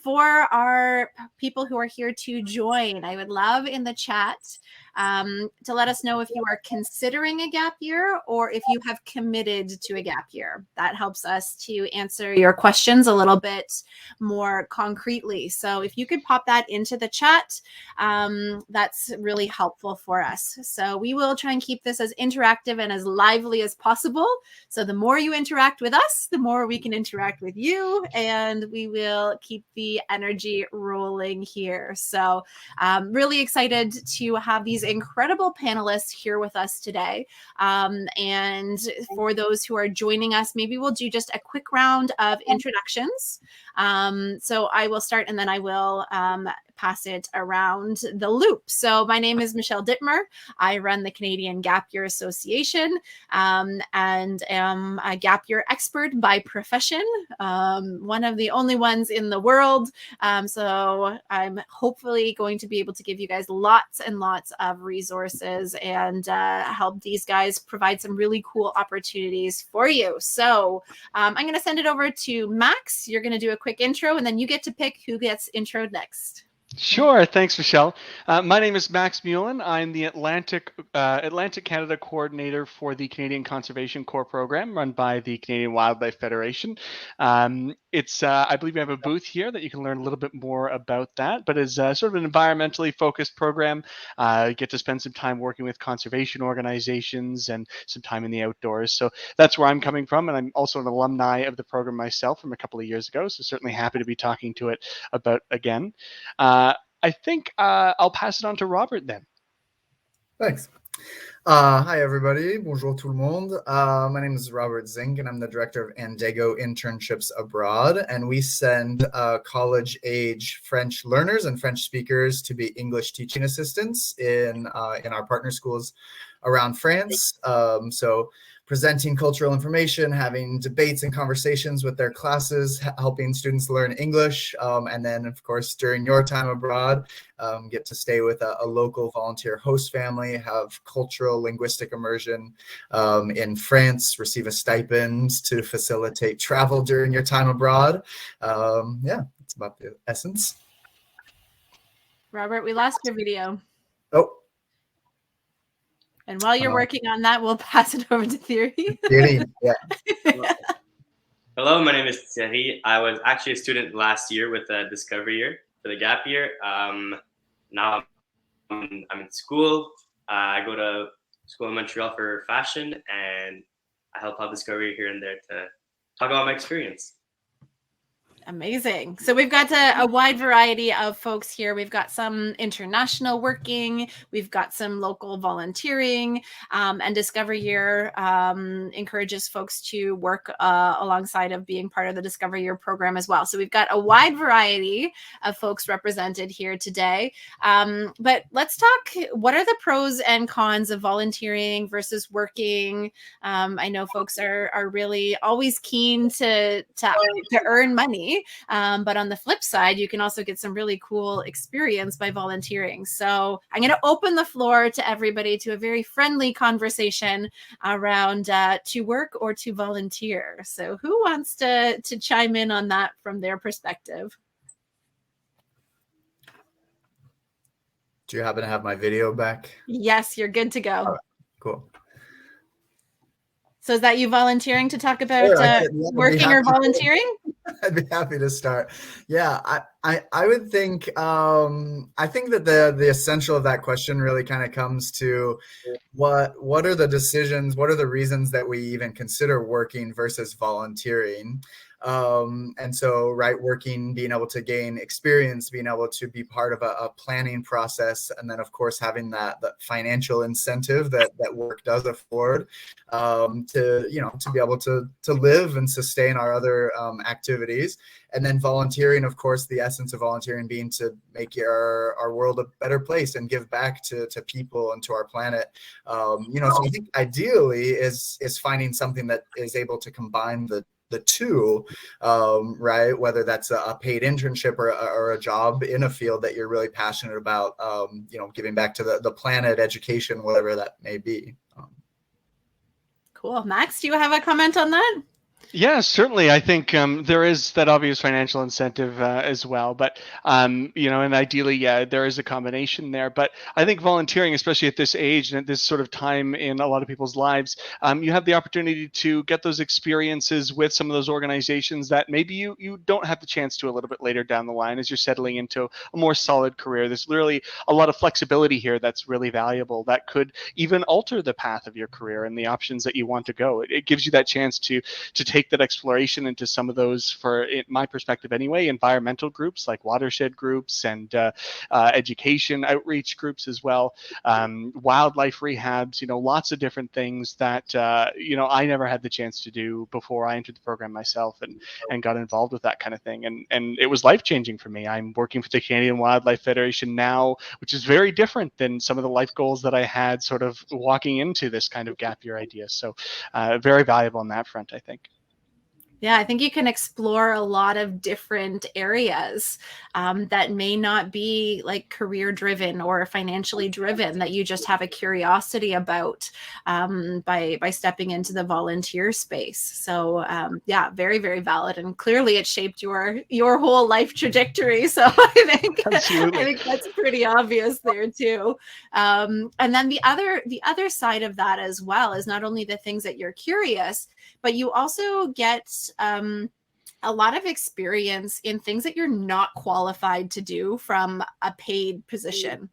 for our people who are here to join, I would love in the chat to let us know if you are considering a gap year or if you have committed to a gap year. That helps us to answer your questions a little bit more concretely. So if you could pop that into the chat, that's really helpful for us. So we will try and keep this as interactive and as lively as possible. So the more you interact with us, the more we can interact with you, and we will keep the energy rolling here. So really excited to have these incredible panelists here with us today. And for those who are joining us, maybe we'll do just a quick round of introductions. So I will start and then I will pass it around the loop. So my name is Michelle Dittmer. I run the Canadian Gap Year Association and am a gap year expert by profession, one of the only ones in the world. So I'm hopefully going to be able to give you guys lots and lots of resources and help these guys provide some really cool opportunities for you. So I'm going to send it over to Max. You're going to do a quick intro and then you get to pick who gets introed next. Sure. Thanks, Michelle. My name is Max Muehlen. I'm the Atlantic Canada coordinator for the Canadian Conservation Corps program run by the Canadian Wildlife Federation. I believe we have a booth here that you can learn a little bit more about that, but it's sort of an environmentally focused program. You get to spend some time working with conservation organizations and some time in the outdoors. So that's where I'm coming from. And I'm also an alumni of the program myself from a couple of years ago. So certainly happy to be talking to it about again. I think I'll pass it on to Robert then. Thanks. Hi, everybody. Bonjour tout le monde. My name is Robert Zenk, and I'm the director of Andégo Internships Abroad. And we send college-age French learners and French speakers to be English teaching assistants in our partner schools around France. So presenting cultural information, having debates and conversations with their classes, helping students learn English. And then, of course, during your time abroad, get to stay with a local volunteer host family, have cultural linguistic immersion in France, receive a stipend to facilitate travel during your time abroad. Yeah, that's about the essence. Robert, we lost your video. Oh. And while you're working on that, we'll pass it over to Thierry. Thierry, yeah. Hello, my name is Thierry. I was actually a student last year with the Discovery Year for the gap year. Now I'm in school. I go to school in Montreal for fashion, and I help out Discovery here and there to talk about my experience. Amazing. So we've got a wide variety of folks here. We've got some international working, we've got some local volunteering, and Discovery Year encourages folks to work alongside of being part of the Discovery Year program as well. So we've got a wide variety of folks represented here today. But let's talk, what are the pros and cons of volunteering versus working? I know folks are really always keen to earn money. But on the flip side, you can also get some really cool experience by volunteering. So I'm going to open the floor to everybody to a very friendly conversation around to work or to volunteer. So who wants to chime in on that from their perspective? Do you happen to have my video back? Yes, you're good to go. All right, cool. So is that you volunteering to talk about working or volunteering? I'd be happy to start. Yeah, I would think, I think that the essential of that question really kind of comes to what are the decisions, what are the reasons that we even consider working versus volunteering? And so, right, working, being able to gain experience, being able to be part of a planning process, and then, of course, having that financial incentive that work does afford to be able to live and sustain our other activities. And then volunteering, of course, the essence of volunteering being to make our world a better place and give back to people and to our planet. So I think ideally is finding something that is able to combine the two, right? Whether that's a paid internship or a job in a field that you're really passionate about, giving back to the planet, education, whatever that may be. Cool. Max, do you have a comment on that? Yeah, certainly. I think there is that obvious financial incentive as well, but and ideally, yeah, there is a combination there. But I think volunteering, especially at this age and at this sort of time in a lot of people's lives, you have the opportunity to get those experiences with some of those organizations that maybe you don't have the chance to a little bit later down the line as you're settling into a more solid career. There's literally a lot of flexibility here that's really valuable. That could even alter the path of your career and the options that you want to go. It gives you that chance to take that exploration into some of those, for in my perspective anyway, environmental groups like watershed groups and education outreach groups as well, wildlife rehabs, lots of different things that I never had the chance to do before I entered the program myself and got involved with that kind of thing, and it was life changing for me. I'm working for the Canadian Wildlife Federation now, which is very different than some of the life goals that I had sort of walking into this kind of gap year idea. So very valuable on that front, I think. Yeah, I think you can explore a lot of different areas that may not be like career driven or financially driven, that you just have a curiosity about by stepping into the volunteer space. So yeah, very, very valid, and clearly it shaped your whole life trajectory. So I think that's pretty obvious there too. And then the other side of that as well is not only the things that you're curious, but you also get a lot of experience in things that you're not qualified to do from a paid position,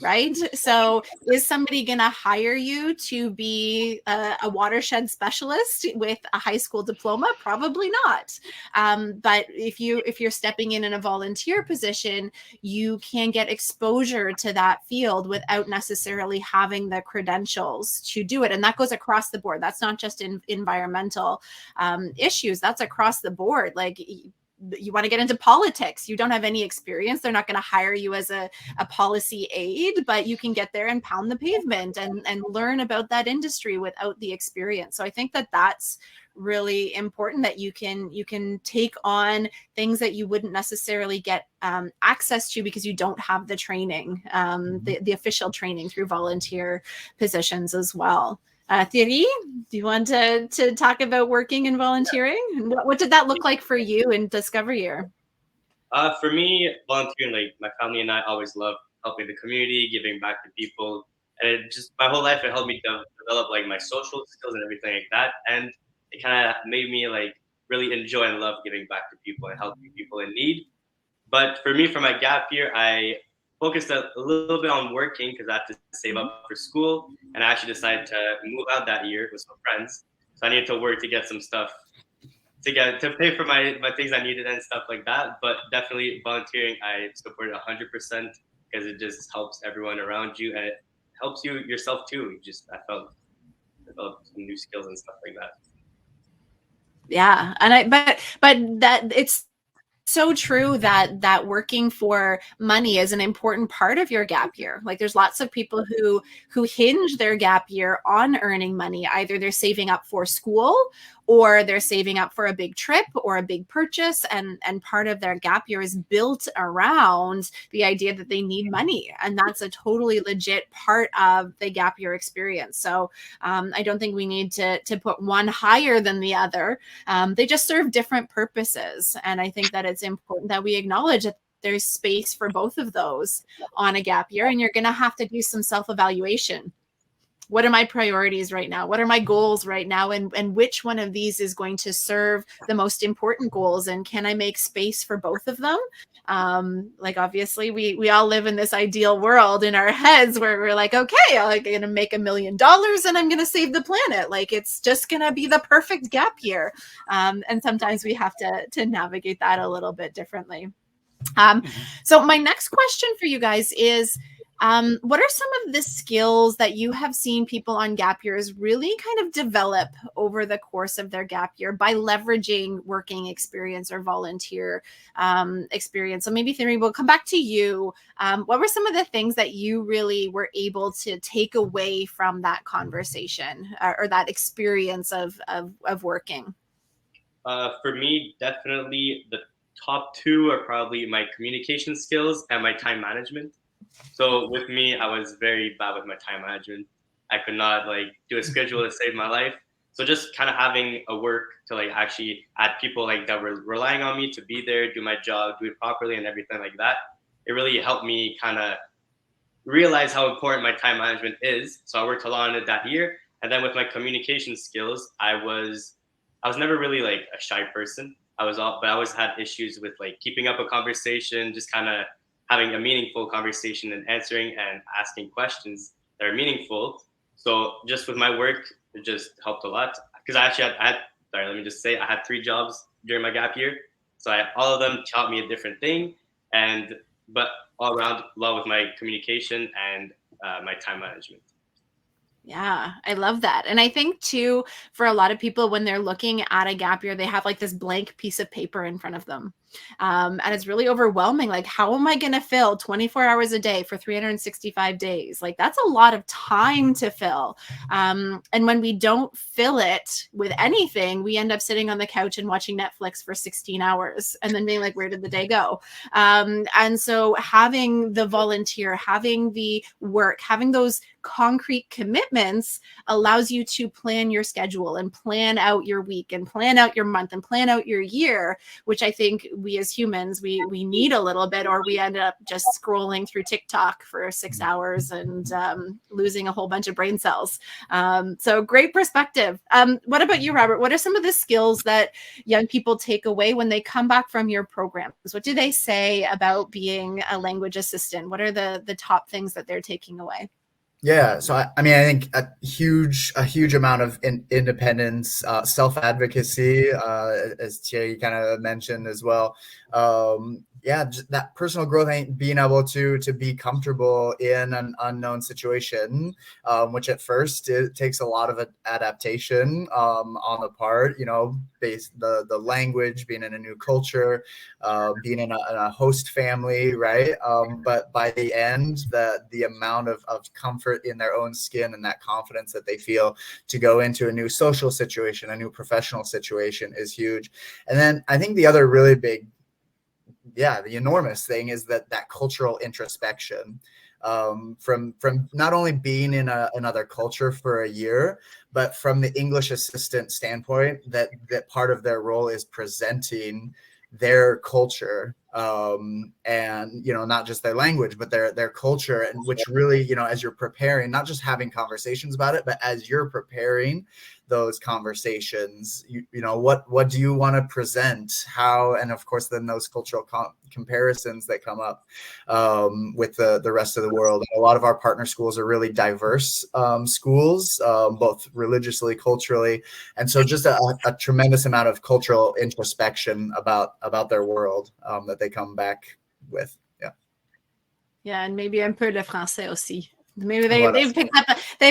right? So is somebody going to hire you to be a watershed specialist with a high school diploma? Probably not. But if you're stepping in a volunteer position, you can get exposure to that field without necessarily having the credentials to do it. And that goes across the board. That's not just in environmental issues. That's across the board. Like, you want to get into politics, you don't have any experience, they're not going to hire you as a policy aide, but you can get there and pound the pavement and learn about that industry without the experience. So I think that that's really important, that you can take on things that you wouldn't necessarily get access to because you don't have the training, the official training through volunteer positions as well. Thierry, do you want to talk about working and volunteering? What did that look like for you in Discover Year? For me, volunteering, like my family and I always love helping the community, giving back to people, and it just my whole life it helped me develop like my social skills and everything like that, and it kind of made me like really enjoy and love giving back to people and helping people in need. But for me, for my gap year, I focused a little bit on working because I had to save up for school, and I actually decided to move out that year with some friends. So I needed to work to get some stuff to pay for my things I needed and stuff like that. But definitely volunteering, I support it 100% because it just helps everyone around you and it helps you yourself too. I felt developed some new skills and stuff like that. Yeah, and but that it's so true that working for money is an important part of your gap year. Like, there's lots of people who hinge their gap year on earning money. Either they're saving up for school, or they're saving up for a big trip or a big purchase, and part of their gap year is built around the idea that they need money, and that's a totally legit part of the gap year experience. So I don't think we need to put one higher than the other. They just serve different purposes, and I think that it's important that we acknowledge that there's space for both of those on a gap year, and you're going to have to do some self-evaluation. What are my priorities right now? What are my goals right now? And which one of these is going to serve the most important goals? And can I make space for both of them? Like, obviously we all live in this ideal world in our heads where we're like, okay, I'm going to make $1 million and I'm going to save the planet. Like, it's just going to be the perfect gap year. And sometimes we have to navigate that a little bit differently. So my next question for you guys is, what are some of the skills that you have seen people on gap years really kind of develop over the course of their gap year by leveraging working experience or volunteer experience? So maybe, Thierry, we'll come back to you. What were some of the things that you really were able to take away from that conversation or that experience of working? For me, definitely the top two are probably my communication skills and my time management. So with me, I was very bad with my time management. I could not like do a schedule to save my life. So just kind of having a work to like actually add people like that were relying on me to be there, do my job, do it properly, and everything like that. It really helped me kind of realize how important my time management is. So I worked a lot on it that year. And then with my communication skills, I was never really like a shy person. But I always had issues with like keeping up a conversation, just kind of having a meaningful conversation and answering and asking questions that are meaningful. So just with my work, it just helped a lot. Because sorry, let me just say, I had 3 jobs during my gap year. So all of them taught me a different thing. But all around, a lot with my communication and my time management. Yeah, I love that. And I think too, for a lot of people, when they're looking at a gap year, they have like this blank piece of paper in front of them. And it's really overwhelming. Like, how am I going to fill 24 hours a day for 365 days? Like, that's a lot of time to fill. And when we don't fill it with anything, we end up sitting on the couch and watching Netflix for 16 hours and then being like, where did the day go? And so having the volunteer, having the work, having those concrete commitments allows you to plan your schedule and plan out your week and plan out your month and plan out your year, which I think we as humans, we need a little bit, or we end up just scrolling through TikTok for 6 hours and losing a whole bunch of brain cells. So great perspective. What about you, Robert? What are some of the skills that young people take away when they come back from your programs? What do they say about being a language assistant? What are the top things that they're taking away? Yeah, so I mean, I think a huge amount of independence, self-advocacy, as Thierry kind of mentioned as well. Yeah, just that personal growth, being able to be comfortable in an unknown situation, which at first it takes a lot of adaptation on the part, based the language, being in a new culture, being in a host family, right? But by the end, the amount of comfort in their own skin and that confidence that they feel to go into a new social situation, a new professional situation is huge. And then I think the other really big, the enormous thing is that cultural introspection, from not only being in another culture for a year, but from the English assistant standpoint, that part of their role is presenting their culture, and not just their language, but their culture, and which really, as you're preparing, not just having conversations about it, but as you're preparing those conversations, what do you want to present, how, and of course then those cultural comparisons that come up with the rest of the world. A lot of our partner schools are really diverse schools, both religiously, culturally, and so just a tremendous amount of cultural introspection about their world that they come back with. Yeah, and maybe un peu de français aussi. Maybe they've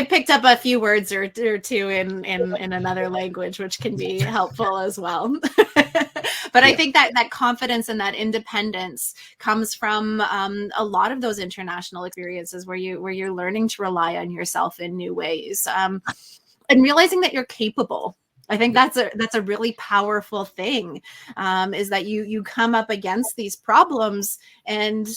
picked up a few words or two in another language, which can be helpful as well. But I think that confidence and that independence comes from a lot of those international experiences where you're learning to rely on yourself in new ways, and realizing that you're capable. I think that's a really powerful thing, is that you come up against these problems and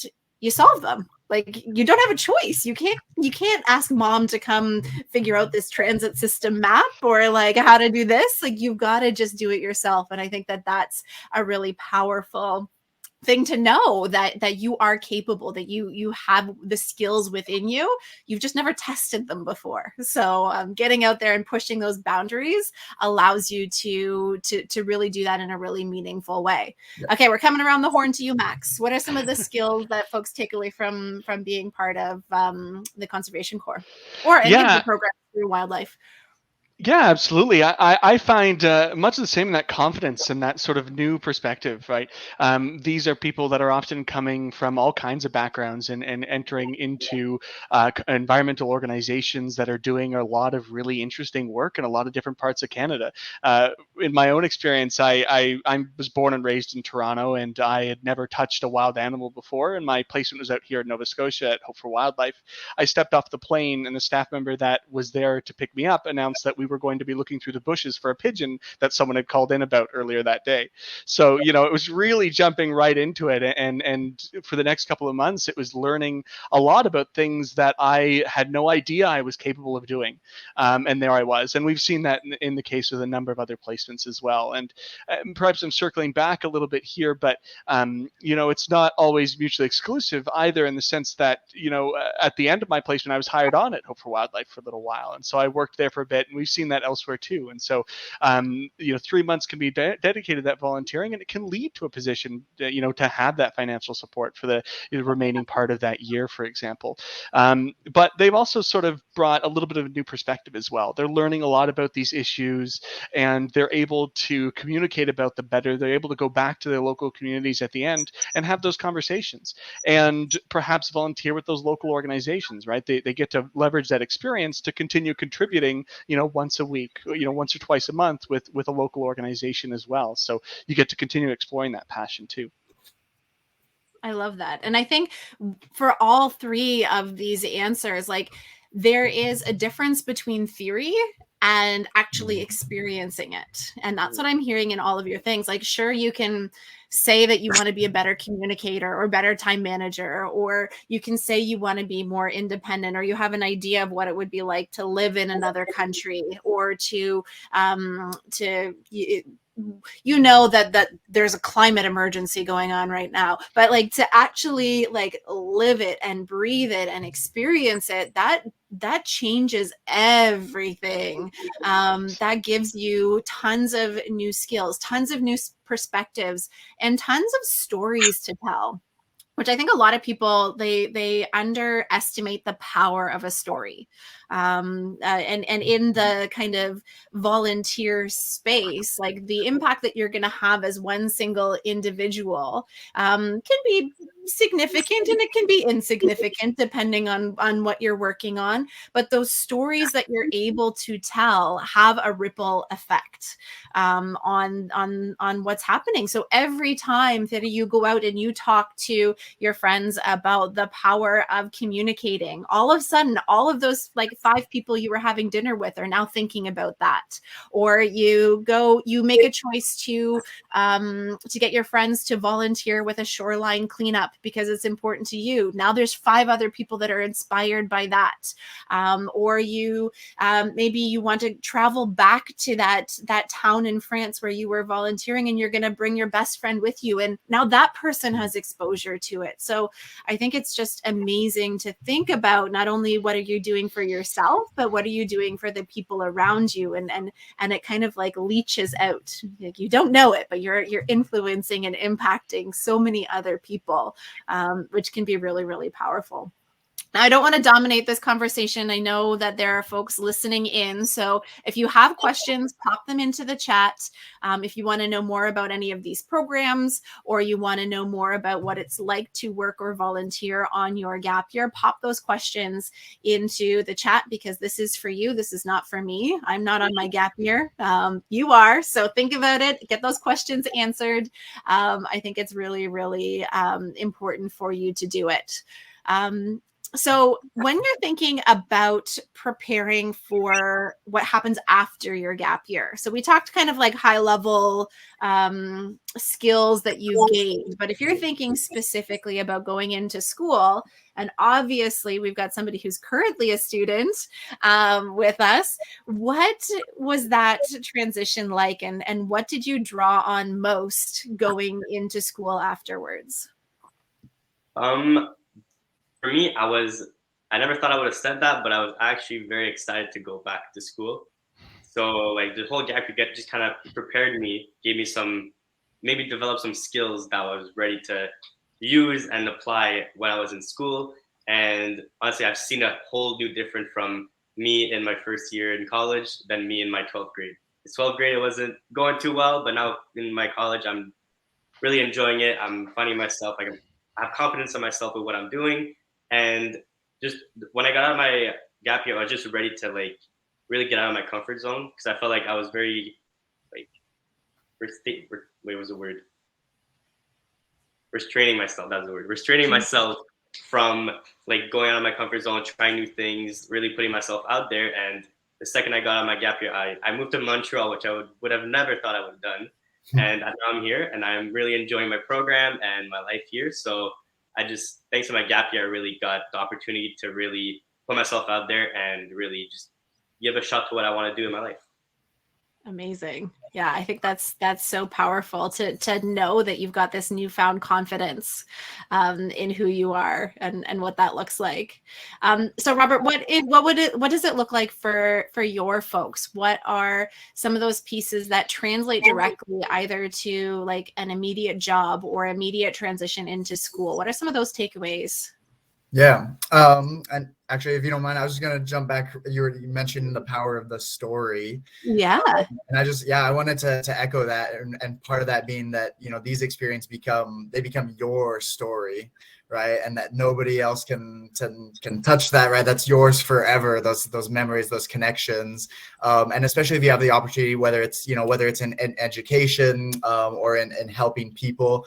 you solve them. Like, you don't have a choice. You can't ask mom to come figure out this transit system map or like how to do this. Like, you've got to just do it yourself. And I think that that's a really powerful thing to know, that you are capable, that you have the skills within you. You've just never tested them before. So getting out there and pushing those boundaries allows you to really do that in a really meaningful way. Yeah. Okay, we're coming around the horn to you, Max. What are some of the skills that folks take away from being part of the Conservation Corps or any of the programs through wildlife? Yeah, absolutely. I find much of the same in that confidence and that sort of new perspective, right? These are people that are often coming from all kinds of backgrounds and entering into environmental organizations that are doing a lot of really interesting work in a lot of different parts of Canada. In my own experience, I was born and raised in Toronto, and I had never touched a wild animal before, and my placement was out here in Nova Scotia at Hope for Wildlife. I stepped off the plane, and the staff member that was there to pick me up announced that we were were going to be looking through the bushes for a pigeon that someone had called in about earlier that day. So, you know, it was really jumping right into it. And for the next couple of months, it was learning a lot about things that I had no idea I was capable of doing. And there I was. And we've seen that in the case with a number of other placements as well. And perhaps I'm circling back a little bit here, but, you know, it's not always mutually exclusive either, in the sense that, you know, at the end of my placement, I was hired on at Hope for Wildlife for a little while. And so I worked there for a bit, and we've seen that elsewhere too. And so, you know, 3 months can be dedicated to that volunteering, and it can lead to a position, you know, to have that financial support for the remaining part of that year, for example. But they've also sort of brought a little bit of a new perspective as well. They're learning a lot about these issues, and they're able to communicate about them better. They're able to go back to their local communities at the end and have those conversations, and perhaps volunteer with those local organizations, right? They get to leverage that experience to continue contributing, you know, once a week, you know, once or twice a month with a local organization as well. So you get to continue exploring that passion too. I love that. And I think for all three of these answers, like, there is a difference between theory and actually experiencing it. And that's what I'm hearing in all of your things. Like, sure, you can say that you want to be a better communicator or better time manager, or you can say you want to be more independent, or you have an idea of what it would be like to live in another country, or to you know that there's a climate emergency going on right now, but like to actually like live it and breathe it and experience it, that changes everything. That gives you tons of new skills, tons of new perspectives, and tons of stories to tell, which I think a lot of people, they underestimate the power of a story. And in the kind of volunteer space, like the impact that you're going to have as one single individual can be significant, and it can be insignificant depending on what you're working on. But those stories that you're able to tell have a ripple effect on what's happening. So every time that you go out and you talk to your friends about the power of communicating, all of a sudden, all of those like 5 people you were having dinner with are now thinking about that. Or you make a choice to get your friends to volunteer with a shoreline cleanup because it's important to you. Now there's 5 other people that are inspired by that. Or you maybe you want to travel back to that town in France where you were volunteering, and you're going to bring your best friend with you, and now that person has exposure to it. So I think it's just amazing to think about not only what are you doing for yourself, but what are you doing for the people around you, and it kind of like leaches out. Like, you don't know it, but you're influencing and impacting so many other people, which can be really, really powerful. Now, I don't want to dominate this conversation. I know that there are folks listening in. So if you have questions, pop them into the chat. If you want to know more about any of these programs, or you want to know more about what it's like to work or volunteer on your gap year, pop those questions into the chat, because this is for you. This is not for me. I'm not on my gap year. You are. So think about it. Get those questions answered. I think it's really, really important for you to do it. So when you're thinking about preparing for what happens after your gap year, so we talked kind of like high level skills that you've gained, but if you're thinking specifically about going into school, and obviously we've got somebody who's currently a student with us, what was that transition like, and what did you draw on most going into school afterwards? For me, I never thought I would have said that, but I was actually very excited to go back to school. So like the whole gap year just kind of prepared me, gave me maybe developed some skills that I was ready to use and apply when I was in school. And honestly, I've seen a whole new difference from me in my first year in college than me in my 12th grade. In 12th grade, it wasn't going too well, but now in my college, I'm really enjoying it. I'm finding myself, I have confidence in myself with what I'm doing. And just when I got out of my gap year, I was just ready to like really get out of my comfort zone, because I felt like I was very like what was the word? Restraining myself. That's the word. Restraining myself from like going out of my comfort zone, trying new things, really putting myself out there. And the second I got out of my gap year, I moved to Montreal, which I would have never thought I would have done. And now I'm here, and I'm really enjoying my program and my life here. So thanks to my gap year, I really got the opportunity to really put myself out there and really just give a shot to what I want to do in my life. Amazing. Yeah, I think that's so powerful to know that you've got this newfound confidence in who you are and what that looks like. So Robert, what does it look like for your folks? What are some of those pieces that translate directly either to like an immediate job or immediate transition into school? What are some of those takeaways? Yeah. And actually, if you don't mind, I was just going to jump back. You mentioned the power of the story. Yeah. And I wanted to echo that. And part of that being that, these experiences become your story, right? And that nobody else can touch that, right? That's yours forever. Those memories, those connections. And especially if you have the opportunity, whether it's in education or in helping people.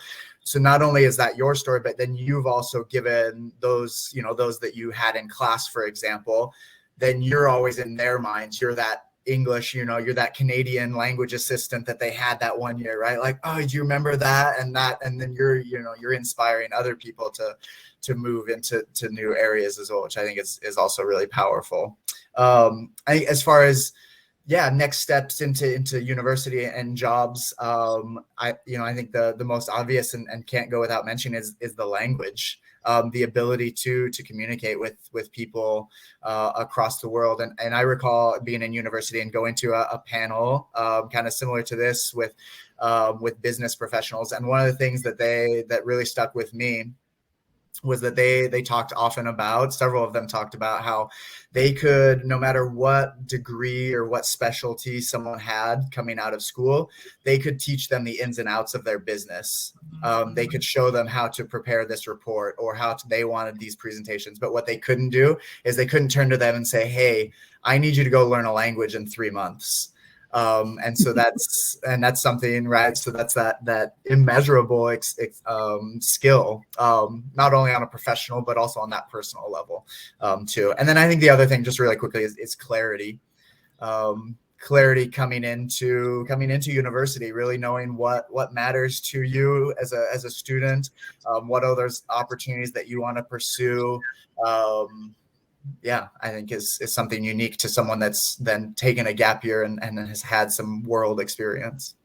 So not only is that your story, but then you've also given those that you had in class, for example, then you're always in their minds. You're that English, you're that Canadian language assistant that they had that one year, right? Like, oh, do you remember that? And then you're inspiring other people to move into new areas as well, which I think is also really powerful. I think as far as next steps into university and jobs. I think the most obvious and can't go without mentioning is the language, the ability to communicate with people across the world. And I recall being in university and going to a panel kind of similar to this with business professionals. And one of the things that really stuck with me was that they talked often about, several of them talked about how they could, no matter what degree or what specialty someone had coming out of school, they could teach them the ins and outs of their business. They could show them how to prepare this report or they wanted these presentations. But what they couldn't do is they couldn't turn to them and say, hey, I need you to go learn a language in 3 months. And so that's something, right? So that's that immeasurable skill, not only on a professional, but also on that personal level too. And then I think the other thing, just really quickly, is clarity. Clarity coming into university, really knowing what matters to you as a student, what are those opportunities that you want to pursue. I think is something unique to someone that's then taken a gap year and has had some world experience.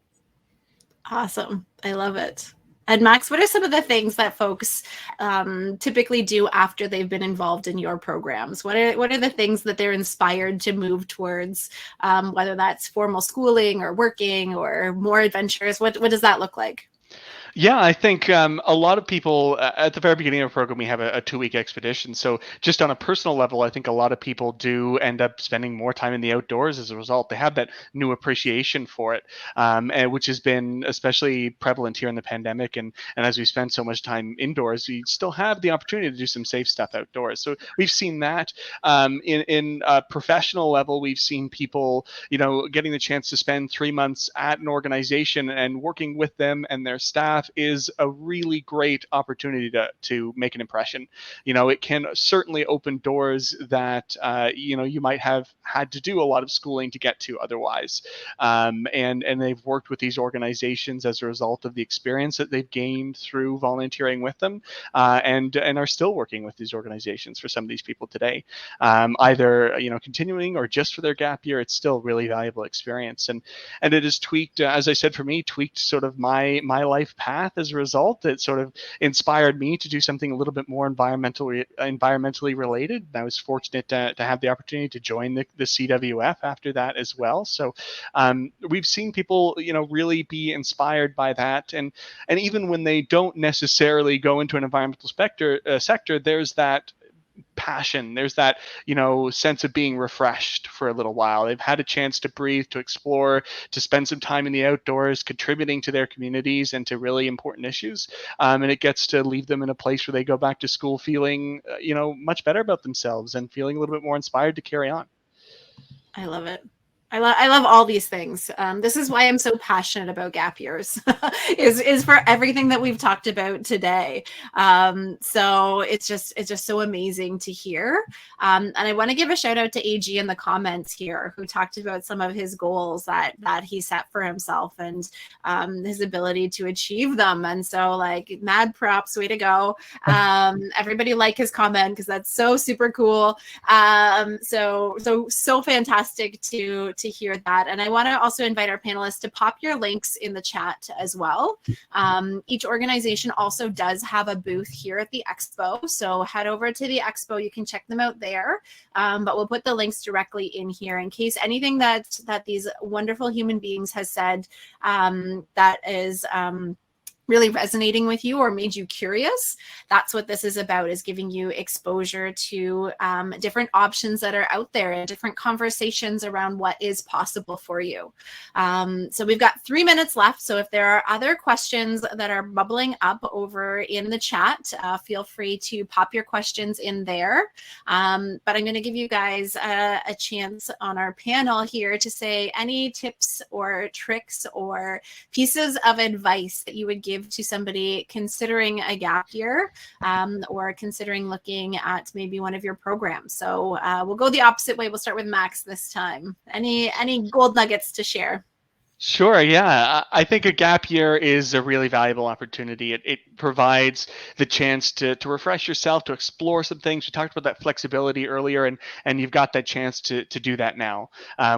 Awesome. I love it. And Max, what are some of the things that folks typically do after they've been involved in your programs? What are the things that they're inspired to move towards, whether that's formal schooling or working or more adventures? What does that look like? Yeah, I think a lot of people at the very beginning of the program, we have a 2-week expedition. So just on a personal level, I think a lot of people do end up spending more time in the outdoors as a result. They have that new appreciation for it, and which has been especially prevalent here in the pandemic. And as we spend so much time indoors, we still have the opportunity to do some safe stuff outdoors. So we've seen that. In a professional level, we've seen people, getting the chance to spend 3 months at an organization and working with them and their staff is a really great opportunity to make an impression. It can certainly open doors that you might have had to do a lot of schooling to get to otherwise. And they've worked with these organizations as a result of the experience that they've gained through volunteering with them, and are still working with these organizations for some of these people today, either continuing or just for their gap year. It's still really valuable experience, and it is tweaked, as I said, for me, tweaked sort of my life path as a result. It sort of inspired me to do something a little bit more environmentally related. I was fortunate to have the opportunity to join the CWF after that as well. So we've seen people, really be inspired by that. And even when they don't necessarily go into an environmental sector, there's that passion, there's that sense of being refreshed for a little while. They've had a chance to breathe, to explore, to spend some time in the outdoors, contributing to their communities and to really important issues, and it gets to leave them in a place where they go back to school feeling much better about themselves and feeling a little bit more inspired to carry on. I love it. I love all these things. This is why I'm so passionate about gap years, is for everything that we've talked about today. So it's just so amazing to hear. And I want to give a shout out to AG in the comments here, who talked about some of his goals that he set for himself and his ability to achieve them. And so, like, mad props, way to go. Everybody like his comment, because that's so super cool. So fantastic to hear that. And I want to also invite our panelists to pop your links in the chat as well. Each organization also does have a booth here at the Expo, so head over to the Expo. You can check them out there, but we'll put the links directly in here in case anything that these wonderful human beings has said that is really resonating with you or made you curious. That's what this is about, is giving you exposure to different options that are out there and different conversations around what is possible for you. So we've got 3 minutes left. So if there are other questions that are bubbling up over in the chat, feel free to pop your questions in there. But I'm going to give you guys a chance on our panel here to say any tips or tricks or pieces of advice that you would give to somebody considering a gap year, or considering looking at maybe one of your programs. So we'll go the opposite way. We'll start with Max this time. Any gold nuggets to share? Sure, yeah. I think a gap year is a really valuable opportunity. It provides the chance to refresh yourself, to explore some things. We talked about that flexibility earlier, and you've got that chance to do that now,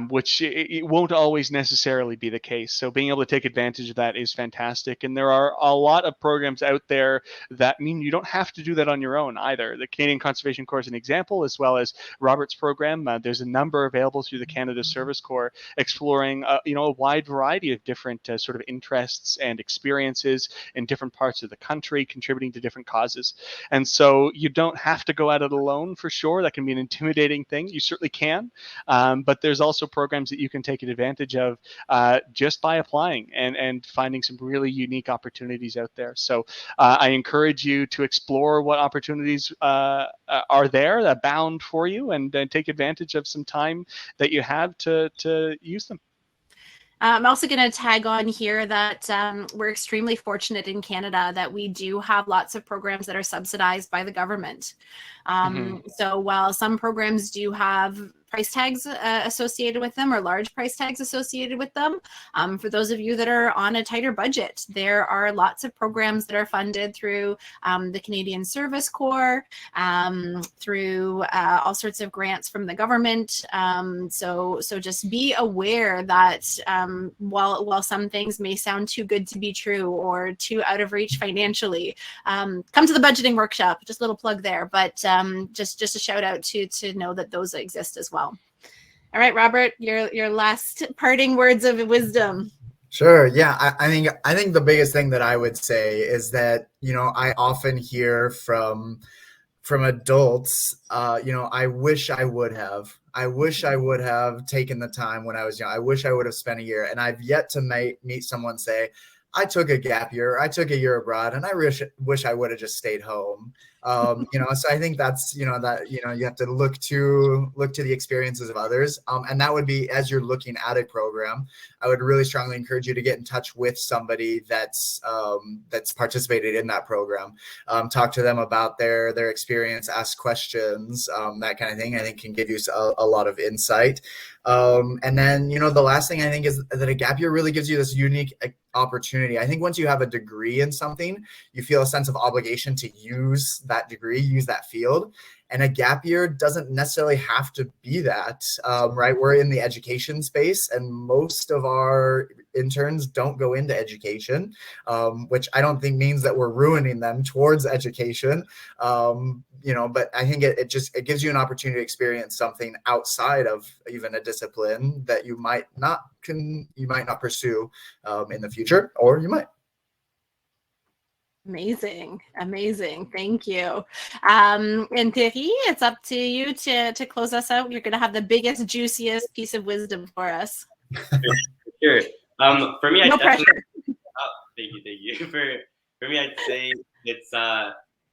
which it won't always necessarily be the case. So being able to take advantage of that is fantastic. And there are a lot of programs out there that mean you don't have to do that on your own either. The Canadian Conservation Corps is an example, as well as Robert's program. There's a number available through the Canada Service Corps exploring a wide variety of different sort of interests and experiences in different parts of the country, contributing to different causes. And so you don't have to go at it alone, for sure. That can be an intimidating thing. You certainly can. But there's also programs that you can take advantage of just by applying and finding some really unique opportunities out there. So I encourage you to explore what opportunities are there that abound for you, and take advantage of some time that you have to use them. I'm also going to tag on here that we're extremely fortunate in Canada that we do have lots of programs that are subsidized by the government. So while some programs do have price tags associated with them, or large price tags associated with them, for those of you that are on a tighter budget, there are lots of programs that are funded through the Canadian Service Corps, through all sorts of grants from the government. So just be aware that while some things may sound too good to be true or too out of reach financially, come to the budgeting workshop. Just a little plug there, but just a shout out to know that those exist as well. All right, Robert, your last parting words of wisdom. Sure. Yeah. I think the biggest thing that I would say is that, I often hear from adults, I wish I would have taken the time when I was young. I wish I would have spent a year. And I've yet to meet someone say, I took a gap year, I took a year abroad, and I wish I would have just stayed home. So I think that's, you have to look to the experiences of others. And that would be, as you're looking at a program, I would really strongly encourage you to get in touch with somebody that's participated in that program. Talk to them about their experience, ask questions, that kind of thing. I think can give you a lot of insight. And then, the last thing I think is that a gap year really gives you this unique opportunity. I think once you have a degree in something, you feel a sense of obligation to use that degree, use that field. And a gap year doesn't necessarily have to be that, right? We're in the education space, and most of our interns don't go into education, which I don't think means that we're ruining them towards education. But I think it gives you an opportunity to experience something outside of even a discipline that you might not pursue in the future, or you might. Amazing. Thank you. And Thierry, it's up to you to close us out. You're going to have the biggest, juiciest piece of wisdom for us. Sure. For me, no pressure. Thank you. For me, I'd say it's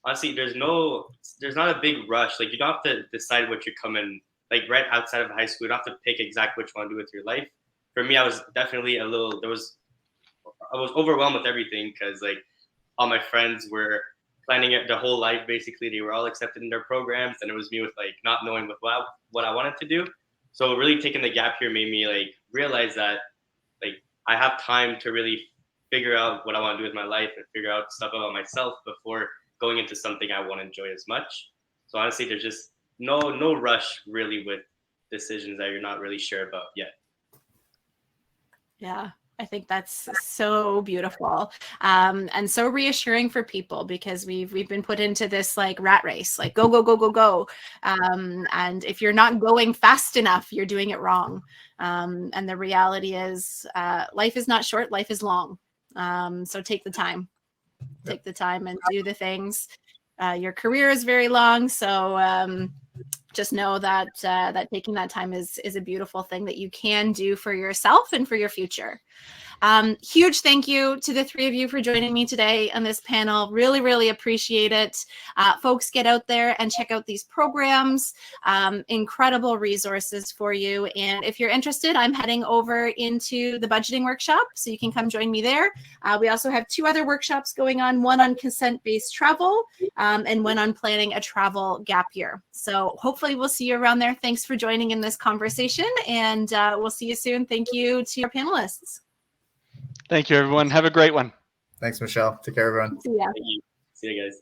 honestly there's not a big rush. Like, you don't have to decide what you're coming like right outside of high school. You don't have to pick exactly what you want to do with your life. For me, I was definitely I was overwhelmed with everything because like all my friends were planning it the whole life basically. They were all accepted in their programs, and it was me with like not knowing what I wanted to do. So really taking the gap here made me like realize that like I have time to really figure out what I want to do with my life and figure out stuff about myself before going into something I won't enjoy as much. So honestly, there's just no rush really with decisions that you're not really sure about yet. Yeah, I think that's so beautiful, and so reassuring for people, because we've been put into this like rat race, like go go go go go, and if you're not going fast enough, you're doing it wrong. And the reality is, life is not short, life is long. So take the time and do the things. Your career is very long, so just know that that taking that time is a beautiful thing that you can do for yourself and for your future. Huge thank you to the three of you for joining me today on this panel. Really, really appreciate it. Folks, get out there and check out these programs. Incredible resources for you. And if you're interested, I'm heading over into the budgeting workshop, so you can come join me there. We also have 2 other workshops going on, one on consent-based travel and one on planning a travel gap year. So hopefully we'll see you around there. Thanks for joining in this conversation, and we'll see you soon. Thank you to our panelists. Thank you, everyone. Have a great one. Thanks, Michelle. Take care, everyone. See ya. Thank you. See you guys.